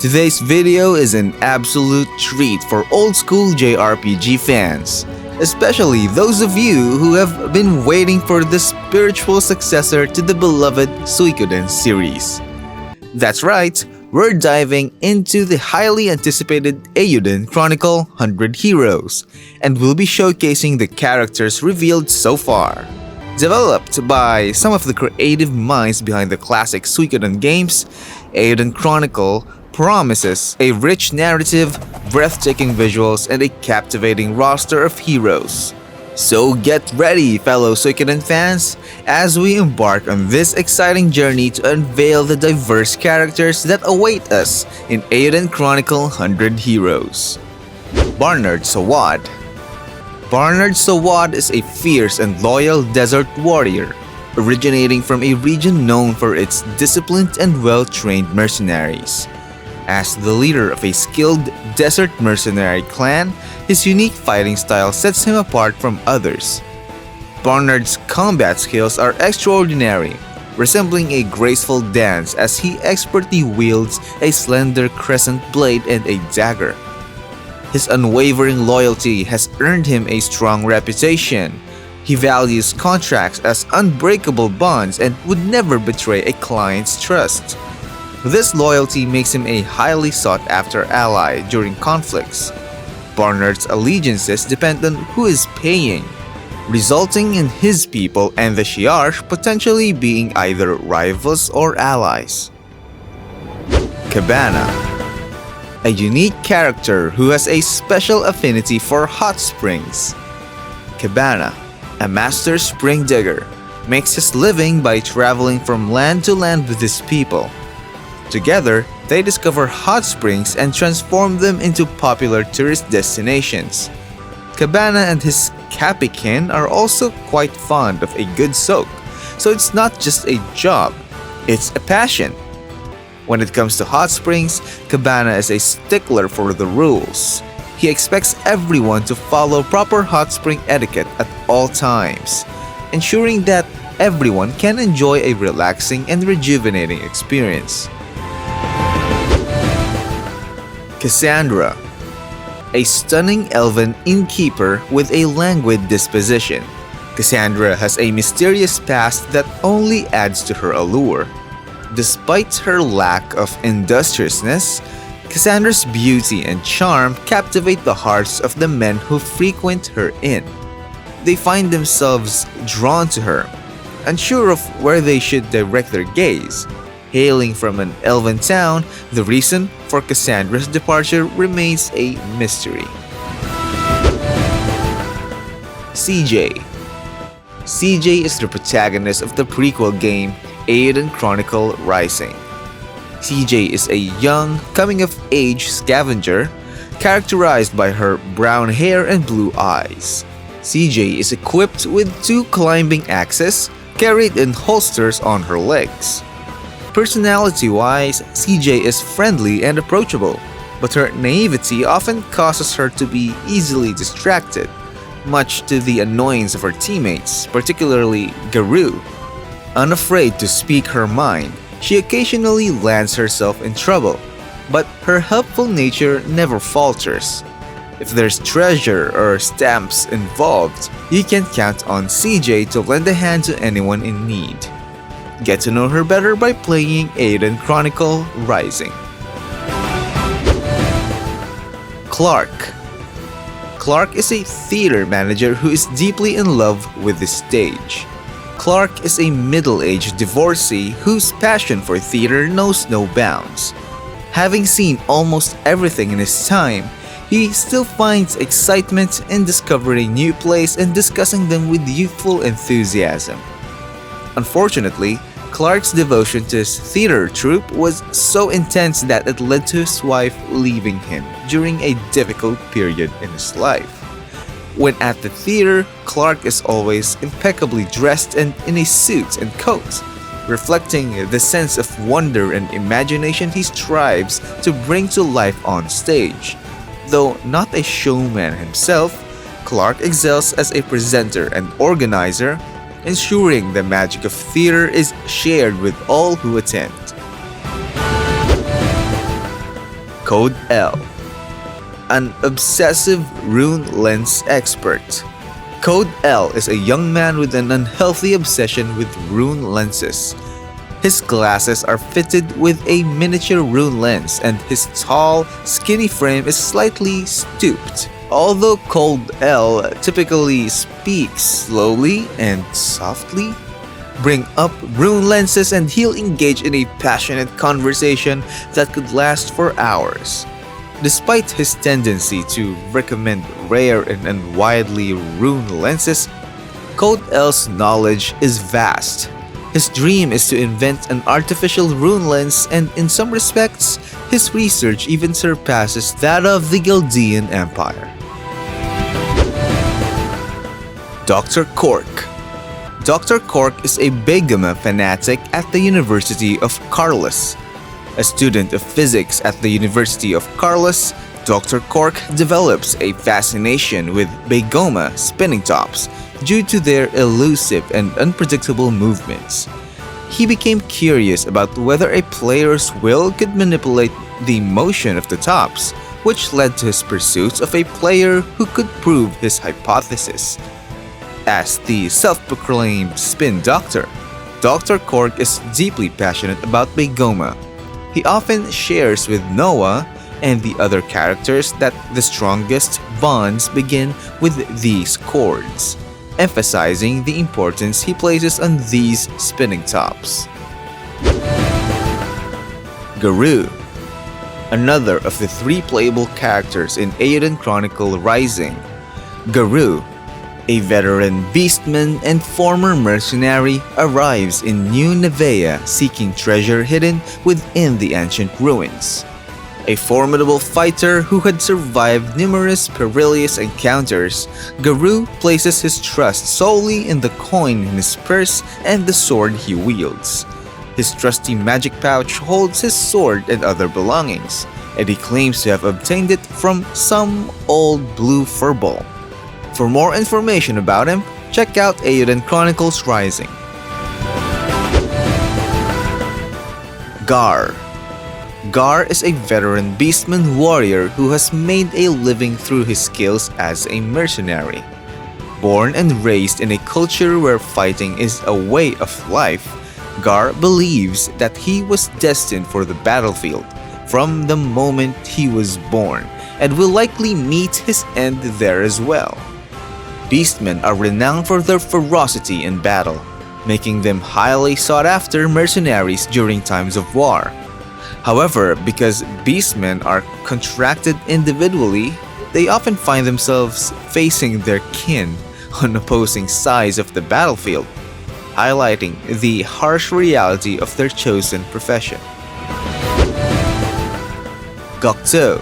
Today's video is an absolute treat for old-school JRPG fans, especially those of you who have been waiting for the spiritual successor to the beloved Suikoden series. That's right, we're diving into the highly anticipated Eiyuden Chronicle 100 Heroes, and we'll be showcasing the characters revealed so far. Developed by some of the creative minds behind the classic Suikoden games, Eiyuden Chronicle promises a rich narrative, breathtaking visuals, and a captivating roster of heroes. So get ready, fellow Suikoden fans, as we embark on this exciting journey to unveil the diverse characters that await us in Eiyuden Chronicle 100 Heroes. Barnard Sawad. Barnard Sawad is a fierce and loyal desert warrior, originating from a region known for its disciplined and well-trained mercenaries. As the leader of a skilled desert mercenary clan, his unique fighting style sets him apart from others. Barnard's combat skills are extraordinary, resembling a graceful dance as he expertly wields a slender crescent blade and a dagger. His unwavering loyalty has earned him a strong reputation. He values contracts as unbreakable bonds and would never betray a client's trust. This loyalty makes him a highly sought-after ally during conflicts. Barnard's allegiances depend on who is paying, resulting in his people and the Shi'ar potentially being either rivals or allies. Cabana. A unique character who has a special affinity for hot springs. Cabana, a master spring digger, makes his living by traveling from land to land with his people. Together, they discover hot springs and transform them into popular tourist destinations. Cabana and his Capikin are also quite fond of a good soak, so it's not just a job, it's a passion. When it comes to hot springs, Cabana is a stickler for the rules. He expects everyone to follow proper hot spring etiquette at all times, ensuring that everyone can enjoy a relaxing and rejuvenating experience. Cassandra. A stunning elven innkeeper with a languid disposition, Cassandra has a mysterious past that only adds to her allure. Despite her lack of industriousness, Cassandra's beauty and charm captivate the hearts of the men who frequent her inn. They find themselves drawn to her, unsure of where they should direct their gaze. Hailing from an elven town, the reason for Cassandra's departure remains a mystery. CJ. CJ is the protagonist of the prequel game Eiyuden Chronicle Rising. CJ is a young, coming-of-age scavenger, characterized by her brown hair and blue eyes. CJ is equipped with 2 climbing axes, carried in holsters on her legs. Personality-wise, CJ is friendly and approachable, but her naivety often causes her to be easily distracted, much to the annoyance of her teammates, particularly Garoo. Unafraid to speak her mind, she occasionally lands herself in trouble, but her helpful nature never falters. If there's treasure or stamps involved, you can count on CJ to lend a hand to anyone in need. Get to know her better by playing Eiyuden Chronicle Rising. Clarke. Clarke is a theater manager who is deeply in love with the stage. Clarke is a middle-aged divorcee whose passion for theater knows no bounds. Having seen almost everything in his time, he still finds excitement in discovering new plays and discussing them with youthful enthusiasm. Unfortunately, Clarke's devotion to his theater troupe was so intense that it led to his wife leaving him during a difficult period in his life. When at the theater, Clarke is always impeccably dressed and in a suit and coat, reflecting the sense of wonder and imagination he strives to bring to life on stage. Though not a showman himself, Clarke excels as a presenter and organizer, ensuring the magic of theater is shared with all who attend. Code L, an obsessive rune lens expert. Code L is a young man with an unhealthy obsession with rune lenses. His glasses are fitted with a miniature rune lens and his tall, skinny frame is slightly stooped. Although Code L typically speaks slowly and softly, bring up rune lenses and he'll engage in a passionate conversation that could last for hours. Despite his tendency to recommend rare and widely rune lenses, Code L's knowledge is vast. His dream is to invent an artificial rune lens, and in some respects, his research even surpasses that of the Gildean Empire. Dr. Corque. Dr. Corque is a Begema fanatic at the University of Carlos. A student of physics at the University of Carlos, Dr. Corque develops a fascination with Begoma spinning tops due to their elusive and unpredictable movements. He became curious about whether a player's will could manipulate the motion of the tops, which led to his pursuit of a player who could prove his hypothesis. As the self-proclaimed spin doctor, Dr. Corque is deeply passionate about Begoma. He often shares with Nowa and the other characters that the strongest bonds begin with these chords, emphasizing the importance he places on these spinning tops. Garoo, another of the three playable characters in Eiyuden Chronicle Rising. Garoo, a veteran beastman and former mercenary, arrives in New Nevea seeking treasure hidden within the ancient ruins. A formidable fighter who had survived numerous perilous encounters, Garoo places his trust solely in the coin in his purse and the sword he wields. His trusty magic pouch holds his sword and other belongings, and he claims to have obtained it from some old blue furball. For more information about him, check out Eiyuden Chronicles Rising. Garr. Garr is a veteran beastman warrior who has made a living through his skills as a mercenary. Born and raised in a culture where fighting is a way of life, Garr believes that he was destined for the battlefield from the moment he was born and will likely meet his end there as well. Beastmen are renowned for their ferocity in battle, making them highly sought-after mercenaries during times of war. However, because beastmen are contracted individually, they often find themselves facing their kin on opposing sides of the battlefield, highlighting the harsh reality of their chosen profession. Gocteau.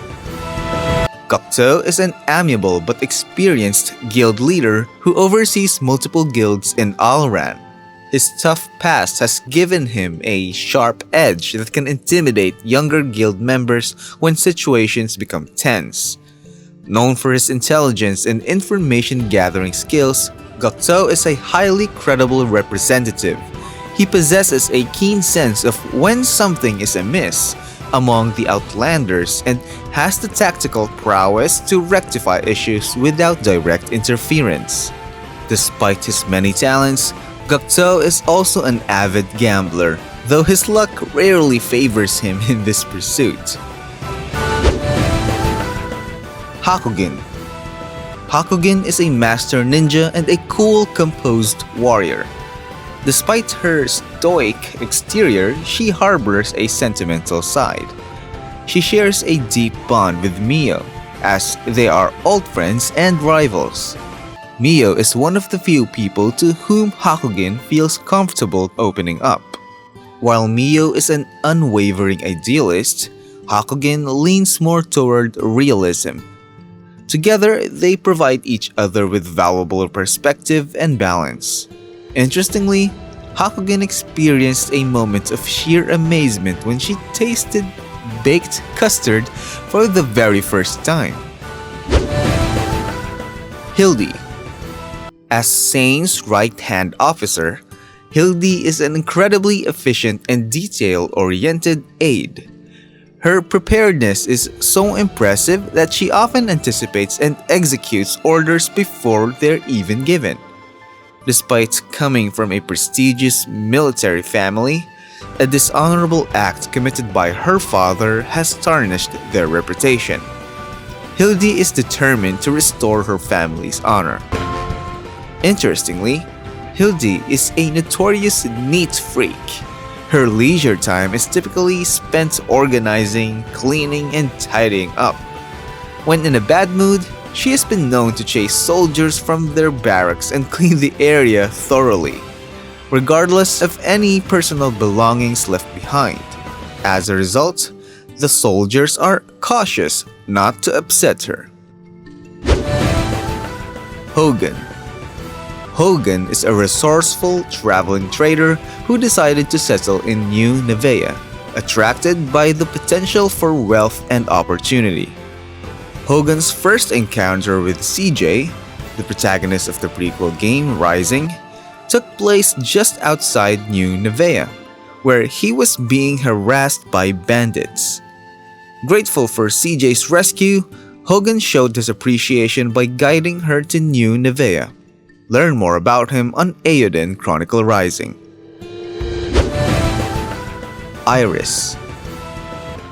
Gocteau is an amiable but experienced guild leader who oversees multiple guilds in Alran. His tough past has given him a sharp edge that can intimidate younger guild members when situations become tense. Known for his intelligence and information-gathering skills, Gocteau is a highly credible representative. He possesses a keen sense of when something is amiss among the Outlanders and has the tactical prowess to rectify issues without direct interference. Despite his many talents, Gocteau is also an avid gambler, though his luck rarely favors him in this pursuit. Hakugin. Hakugin is a master ninja and a cool, composed warrior. Despite her stoic exterior, she harbors a sentimental side. She shares a deep bond with Mio, as they are old friends and rivals. Mio is one of the few people to whom Hakugin feels comfortable opening up. While Mio is an unwavering idealist, Hakugin leans more toward realism. Together, they provide each other with valuable perspective and balance. Interestingly, Hakugin experienced a moment of sheer amazement when she tasted baked custard for the very first time. Hildi. As Sane's right-hand officer, Hildi is an incredibly efficient and detail-oriented aide. Her preparedness is so impressive that she often anticipates and executes orders before they're even given. Despite coming from a prestigious military family, a dishonorable act committed by her father has tarnished their reputation. Hildi is determined to restore her family's honor. Interestingly, Hildi is a notorious neat freak. Her leisure time is typically spent organizing, cleaning, and tidying up. When in a bad mood, she has been known to chase soldiers from their barracks and clean the area thoroughly, regardless of any personal belongings left behind. As a result, the soldiers are cautious not to upset her. Hogan. Hogan is a resourceful traveling trader who decided to settle in New Nevea, attracted by the potential for wealth and opportunity. Hogan's first encounter with CJ, the protagonist of the prequel game Rising, took place just outside New Nevea, where he was being harassed by bandits. Grateful for CJ's rescue, Hogan showed his appreciation by guiding her to New Nevea. Learn more about him on Eiyuden Chronicle Rising. Iris.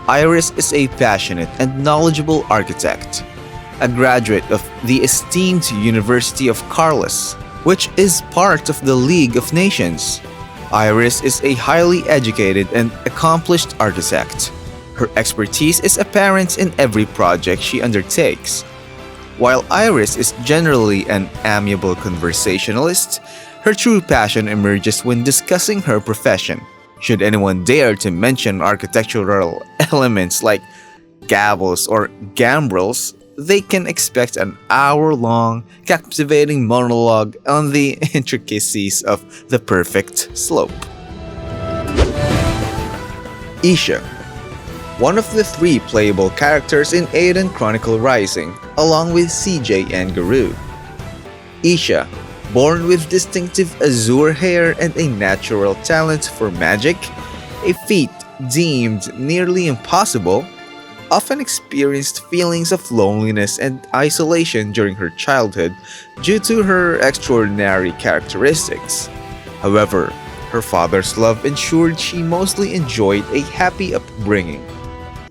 Iris is a passionate and knowledgeable architect, a graduate of the esteemed University of Carlos, which is part of the League of Nations. Iris is a highly educated and accomplished architect. Her expertise is apparent in every project she undertakes. While Iris is generally an amiable conversationalist, her true passion emerges when discussing her profession. Should anyone dare to mention architectural elements like gables or gambrels, they can expect an hour-long, captivating monologue on the intricacies of the perfect slope. Isha. One of the 3 playable characters in Eiyuden Chronicle Rising, along with CJ and Garoo. Isha, born with distinctive azure hair and a natural talent for magic, a feat deemed nearly impossible, often experienced feelings of loneliness and isolation during her childhood due to her extraordinary characteristics. However, her father's love ensured she mostly enjoyed a happy upbringing.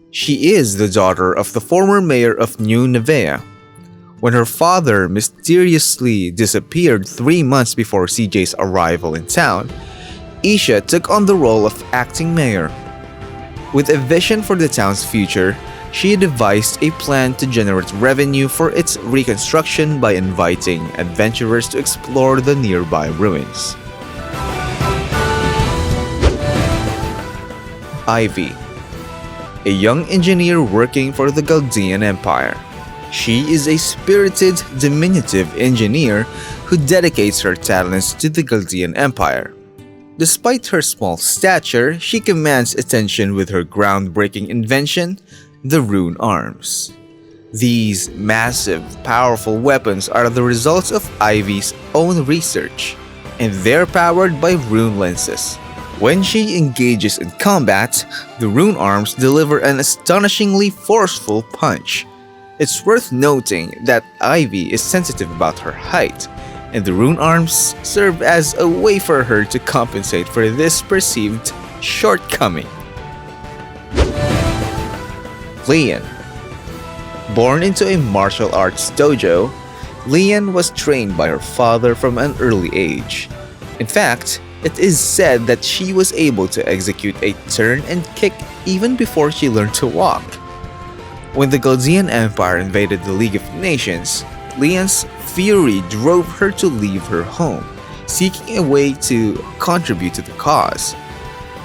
She is the daughter of the former mayor of New Nevea. When her father mysteriously disappeared 3 months before CJ's arrival in town, Isha took on the role of acting mayor. With a vision for the town's future, she devised a plan to generate revenue for its reconstruction by inviting adventurers to explore the nearby ruins. Ivy, a young engineer working for the Chaldean Empire. She is a spirited, diminutive engineer who dedicates her talents to the Chaldean Empire. Despite her small stature, she commands attention with her groundbreaking invention, the rune arms. These massive, powerful weapons are the results of Ivy's own research, and they're powered by rune lenses. When she engages in combat, the rune arms deliver an astonishingly forceful punch. It's worth noting that Ivy is sensitive about her height, and the rune arms serve as a way for her to compensate for this perceived shortcoming. Lian. Born into a martial arts dojo, Lian was trained by her father from an early age. In fact, it is said that she was able to execute a turn and kick even before she learned to walk. When the Chaldean Empire invaded the League of Nations, Lian's fury drove her to leave her home, seeking a way to contribute to the cause.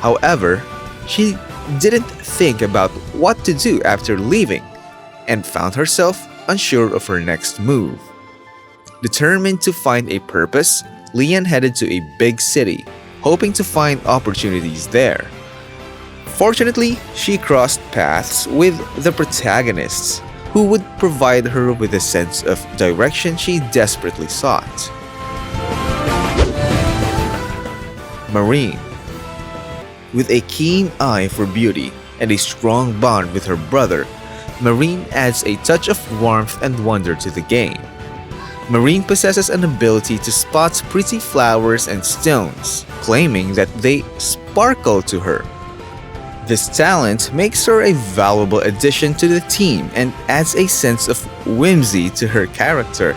However, she didn't think about what to do after leaving, and found herself unsure of her next move. Determined to find a purpose, Lian headed to a big city, hoping to find opportunities there. Fortunately, she crossed paths with the protagonists, who would provide her with a sense of direction she desperately sought. Marin. With a keen eye for beauty and a strong bond with her brother, Marin adds a touch of warmth and wonder to the game. Marin possesses an ability to spot pretty flowers and stones, claiming that they sparkle to her. This talent makes her a valuable addition to the team and adds a sense of whimsy to her character.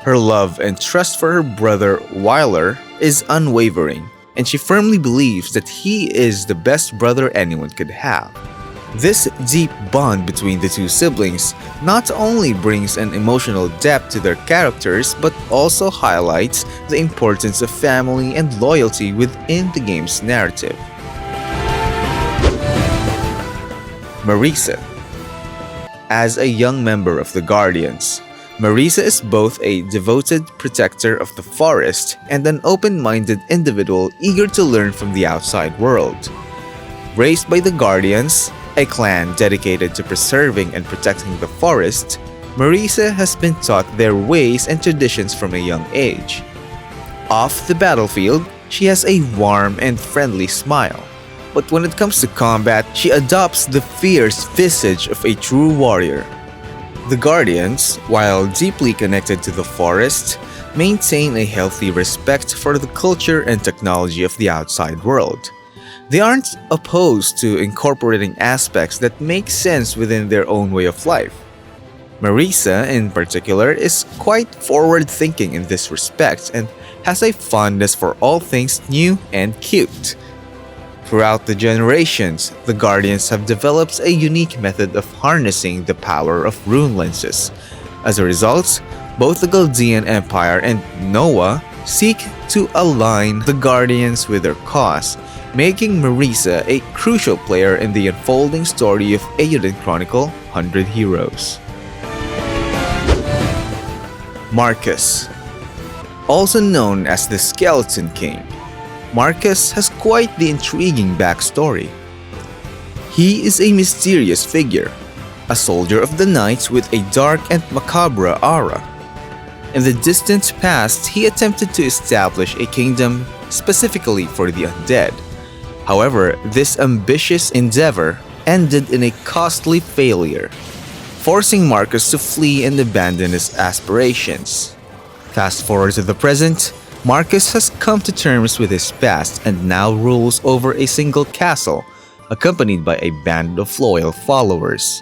Her love and trust for her brother Wyler is unwavering, and she firmly believes that he is the best brother anyone could have. This deep bond between the two siblings not only brings an emotional depth to their characters but also highlights the importance of family and loyalty within the game's narrative. Marisa. As a young member of the Guardians, Marisa is both a devoted protector of the forest and an open-minded individual eager to learn from the outside world. Raised by the Guardians, a clan dedicated to preserving and protecting the forest, Marisa has been taught their ways and traditions from a young age. Off the battlefield, she has a warm and friendly smile. But when it comes to combat, she adopts the fierce visage of a true warrior. The Guardians, while deeply connected to the forest, maintain a healthy respect for the culture and technology of the outside world. They aren't opposed to incorporating aspects that make sense within their own way of life. Marisa, in particular, is quite forward-thinking in this respect and has a fondness for all things new and cute. Throughout the generations, the Guardians have developed a unique method of harnessing the power of rune lenses. As a result, both the Chaldean Empire and Nowa seek to align the Guardians with their cause, making Marisa a crucial player in the unfolding story of Eiyuden Chronicle 100 Heroes. Markus. Also known as the Skeleton King, Markus has quite the intriguing backstory. He is a mysterious figure, a soldier of the night with a dark and macabre aura. In the distant past, he attempted to establish a kingdom specifically for the undead. However, this ambitious endeavor ended in a costly failure, forcing Markus to flee and abandon his aspirations. Fast forward to the present, Markus has come to terms with his past and now rules over a single castle, accompanied by a band of loyal followers.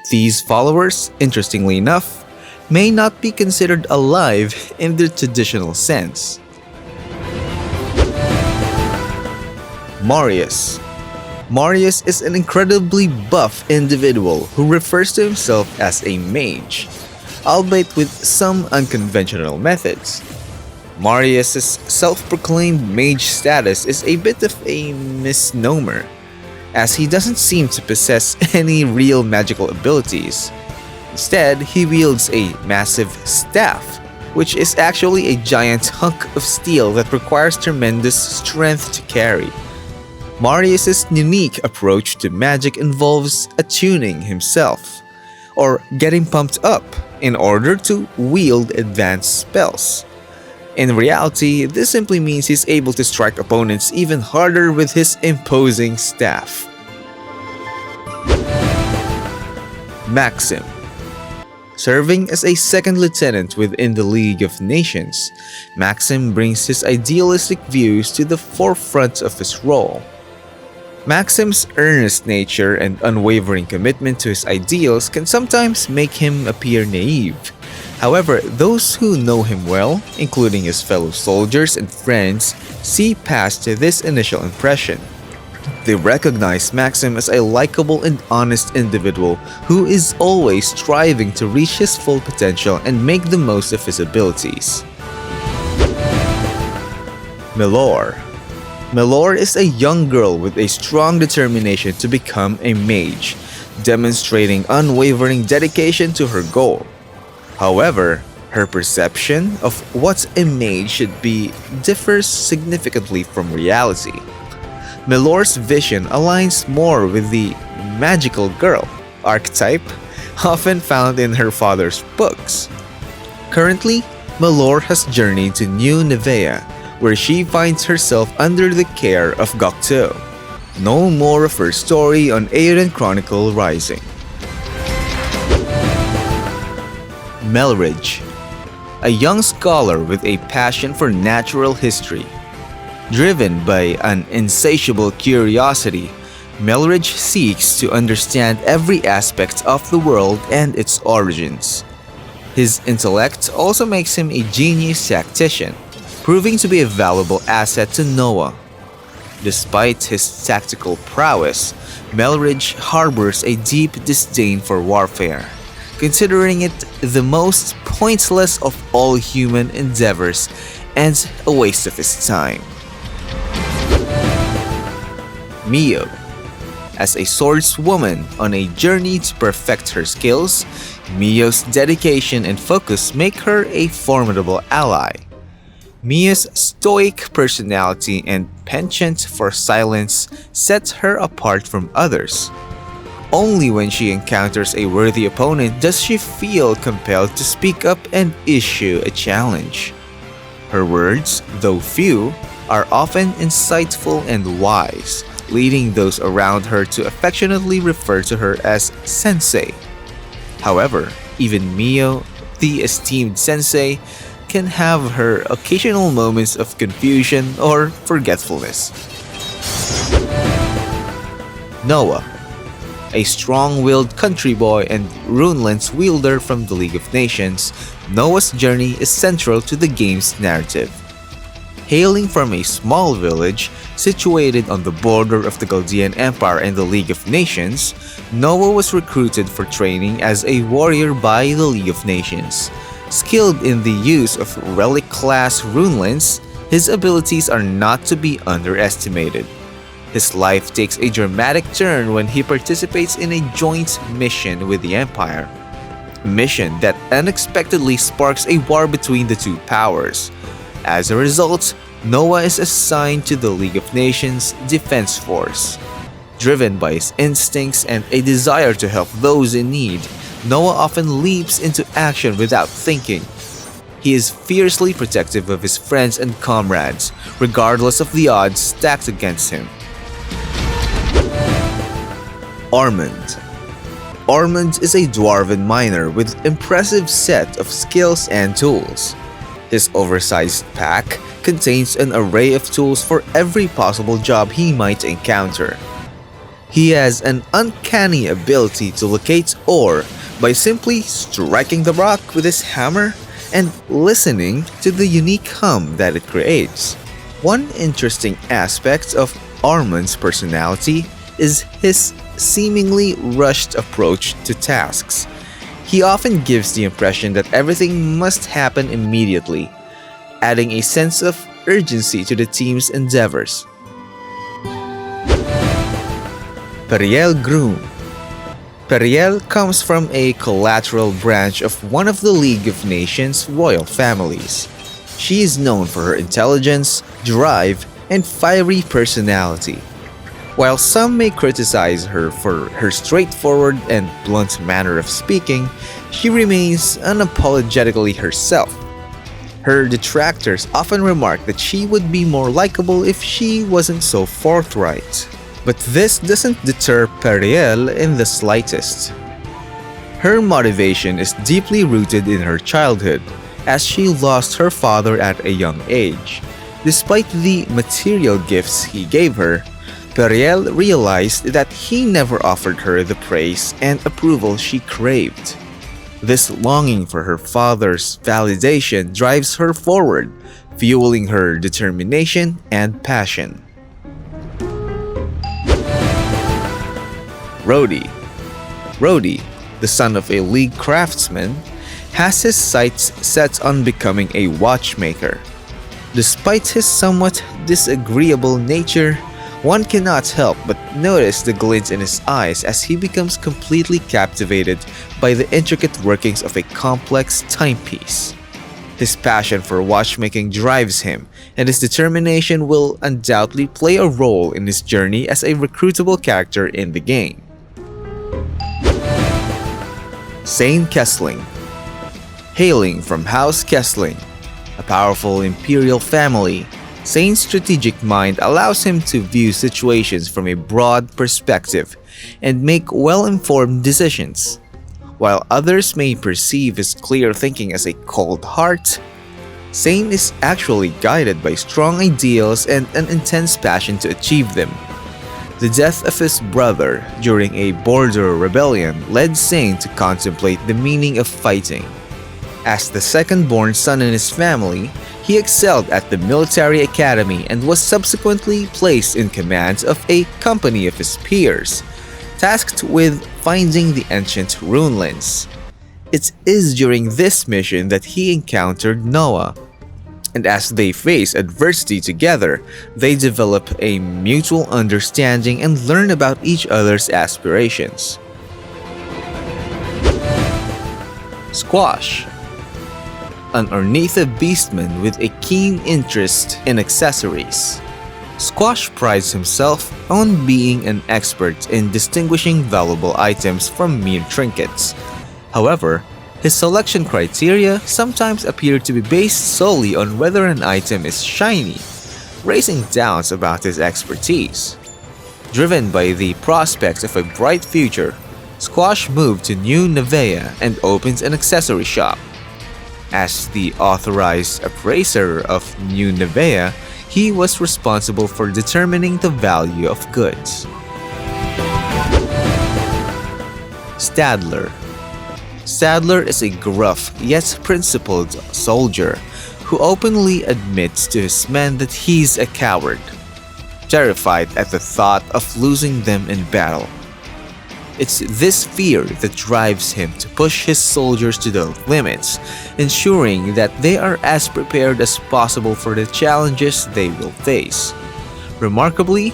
These followers, interestingly enough, may not be considered alive in the traditional sense. Maureus. Maureus is an incredibly buff individual who refers to himself as a mage, albeit with some unconventional methods. Maureus' self-proclaimed mage status is a bit of a misnomer, as he doesn't seem to possess any real magical abilities. Instead, he wields a massive staff, which is actually a giant hunk of steel that requires tremendous strength to carry. Maureus' unique approach to magic involves attuning himself, or getting pumped up, in order to wield advanced spells. In reality, this simply means he's able to strike opponents even harder with his imposing staff. Maxim. Serving as a second lieutenant within the League of Nations, Maxim brings his idealistic views to the forefront of his role. Maxim's earnest nature and unwavering commitment to his ideals can sometimes make him appear naive. However, those who know him well, including his fellow soldiers and friends, see past this initial impression. They recognize Maxim as a likable and honest individual who is always striving to reach his full potential and make the most of his abilities. Mellore. Mellore is a young girl with a strong determination to become a mage, demonstrating unwavering dedication to her goal. However, her perception of what a mage should be differs significantly from reality. Mellore's vision aligns more with the magical girl archetype often found in her father's books. Currently, Mellore has journeyed to New Nowa, where she finds herself under the care of Gocteau. Know more of her story on Eiyuden Chronicle Rising. Melridge, a young scholar with a passion for natural history. Driven by an insatiable curiosity, Melridge seeks to understand every aspect of the world and its origins. His intellect also makes him a genius tactician, proving to be a valuable asset to Nowa. Despite his tactical prowess, Melridge harbors a deep disdain for warfare, considering it the most pointless of all human endeavors and a waste of his time. Mio. As a swordswoman on a journey to perfect her skills, Mio's dedication and focus make her a formidable ally. Mio's stoic personality and penchant for silence set her apart from others. Only when she encounters a worthy opponent does she feel compelled to speak up and issue a challenge. Her words, though few, are often insightful and wise, leading those around her to affectionately refer to her as Sensei. However, even Mio, the esteemed Sensei, can have her occasional moments of confusion or forgetfulness. Nowa. A strong-willed country boy and Runeland's wielder from the League of Nations, Nowa's journey is central to the game's narrative. Hailing from a small village situated on the border of the Chaldean Empire and the League of Nations, Nowa was recruited for training as a warrior by the League of Nations. Skilled in the use of relic-class runelands, his abilities are not to be underestimated. His life takes a dramatic turn when he participates in a joint mission with the Empire. A mission that unexpectedly sparks a war between the two powers. As a result, Nowa is assigned to the League of Nations Defense Force. Driven by his instincts and a desire to help those in need, Nowa often leaps into action without thinking. He is fiercely protective of his friends and comrades, regardless of the odds stacked against him. Ormond. Ormond is a dwarven miner with impressive set of skills and tools. His oversized pack contains an array of tools for every possible job he might encounter. He has an uncanny ability to locate ore by simply striking the rock with his hammer and listening to the unique hum that it creates. One interesting aspect of Ormond's personality is his seemingly rushed approach to tasks. He often gives the impression that everything must happen immediately, adding a sense of urgency to the team's endeavors. Perrielle Grum. Perrielle comes from a collateral branch of one of the League of Nations royal families. She is known for her intelligence, drive, and fiery personality. While some may criticize her for her straightforward and blunt manner of speaking, she remains unapologetically herself. Her detractors often remark that she would be more likable if she wasn't so forthright. But this doesn't deter Perrielle in the slightest. Her motivation is deeply rooted in her childhood, as she lost her father at a young age. Despite the material gifts he gave her, Perrielle realized that he never offered her the praise and approval she craved. This longing for her father's validation drives her forward, fueling her determination and passion. Rody. Rody, the son of a League craftsman, has his sights set on becoming a watchmaker. Despite his somewhat disagreeable nature, one cannot help but notice the glint in his eyes as he becomes completely captivated by the intricate workings of a complex timepiece. His passion for watchmaking drives him, and his determination will undoubtedly play a role in his journey as a recruitable character in the game. Siegn Kesling. Hailing from House Kesling, a powerful imperial family, Sane's strategic mind allows him to view situations from a broad perspective and make well-informed decisions. While others may perceive his clear thinking as a cold heart, Sain is actually guided by strong ideals and an intense passion to achieve them. The death of his brother during a border rebellion led Sain to contemplate the meaning of fighting. As the second-born son in his family, he excelled at the military academy and was subsequently placed in command of a company of his peers, tasked with finding the ancient runelands. It is during this mission that he encountered Nowa, and as they face adversity together, they develop a mutual understanding and learn about each other's aspirations. Squash, an Ornitha beastman with a keen interest in accessories. Squash prides himself on being an expert in distinguishing valuable items from mere trinkets. However, his selection criteria sometimes appear to be based solely on whether an item is shiny, raising doubts about his expertise. Driven by the prospect of a bright future, Squash moved to New Nevea and opened an accessory shop. As the authorized appraiser of New Nevea, he was responsible for determining the value of goods. Stadler. Stadler is a gruff yet principled soldier who openly admits to his men that he's a coward, terrified at the thought of losing them in battle. It's this fear that drives him to push his soldiers to the limits, ensuring that they are as prepared as possible for the challenges they will face. Remarkably,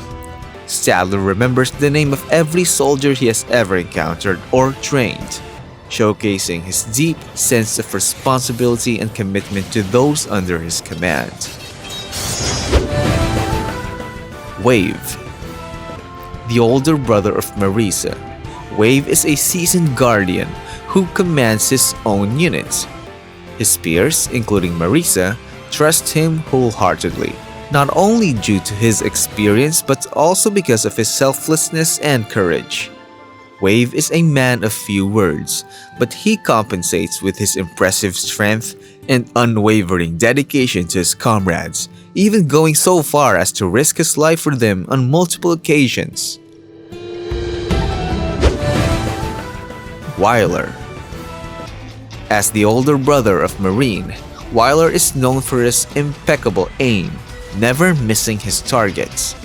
Stadler remembers the name of every soldier he has ever encountered or trained, showcasing his deep sense of responsibility and commitment to those under his command. Wayve, the older brother of Marisa. Wayve is a seasoned guardian who commands his own units. His peers, including Marisa, trust him wholeheartedly, not only due to his experience but also because of his selflessness and courage. Wayve is a man of few words, but he compensates with his impressive strength and unwavering dedication to his comrades, even going so far as to risk his life for them on multiple occasions. Wyler. As the older brother of Marin, Wyler is known for his impeccable aim, never missing his targets.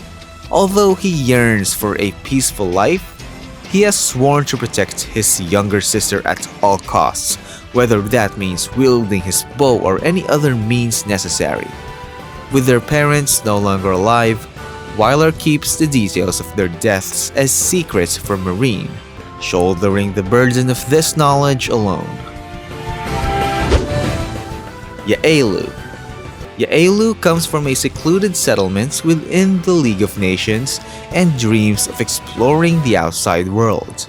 Although he yearns for a peaceful life, he has sworn to protect his younger sister at all costs, whether that means wielding his bow or any other means necessary. With their parents no longer alive, Wyler keeps the details of their deaths as secrets from Marin, shouldering the burden of this knowledge alone. Yaelu. Yaelu comes from a secluded settlement within the League of Nations and dreams of exploring the outside world.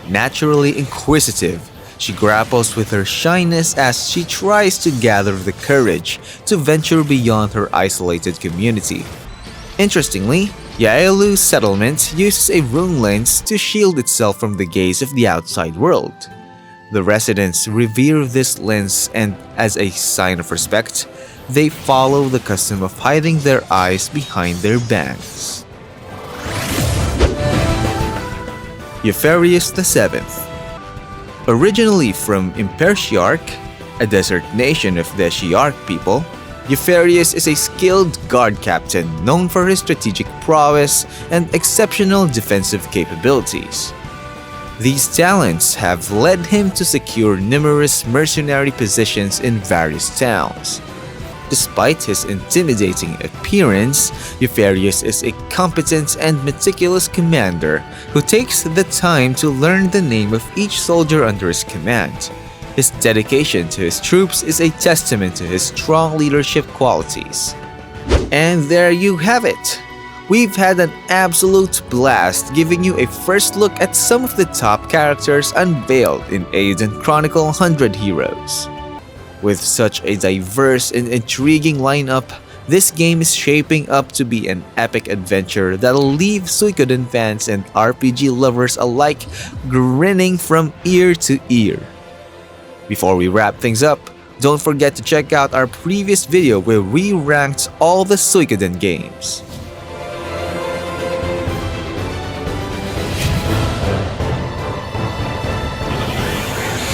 Naturally inquisitive, she grapples with her shyness as she tries to gather the courage to venture beyond her isolated community. Interestingly, Yaelu's settlement uses a rune lens to shield itself from the gaze of the outside world. The residents revere this lens and, as a sign of respect, they follow the custom of hiding their eyes behind their bands. Yuferius VII. Originally from Impershiark, a desert nation of the Shiark people, Yuferius is a skilled guard captain known for his strategic prowess and exceptional defensive capabilities. These talents have led him to secure numerous mercenary positions in various towns. Despite his intimidating appearance, Yuferius is a competent and meticulous commander who takes the time to learn the name of each soldier under his command. His dedication to his troops is a testament to his strong leadership qualities. And there you have it! We've had an absolute blast giving you a first look at some of the top characters unveiled in Eiyuden Chronicle 100 Heroes. With such a diverse and intriguing lineup, This game is shaping up to be an epic adventure that'll leave Suikoden fans and RPG lovers alike grinning from ear to ear. Before we wrap things up, don't forget to check out our previous video where we ranked all the Suikoden games.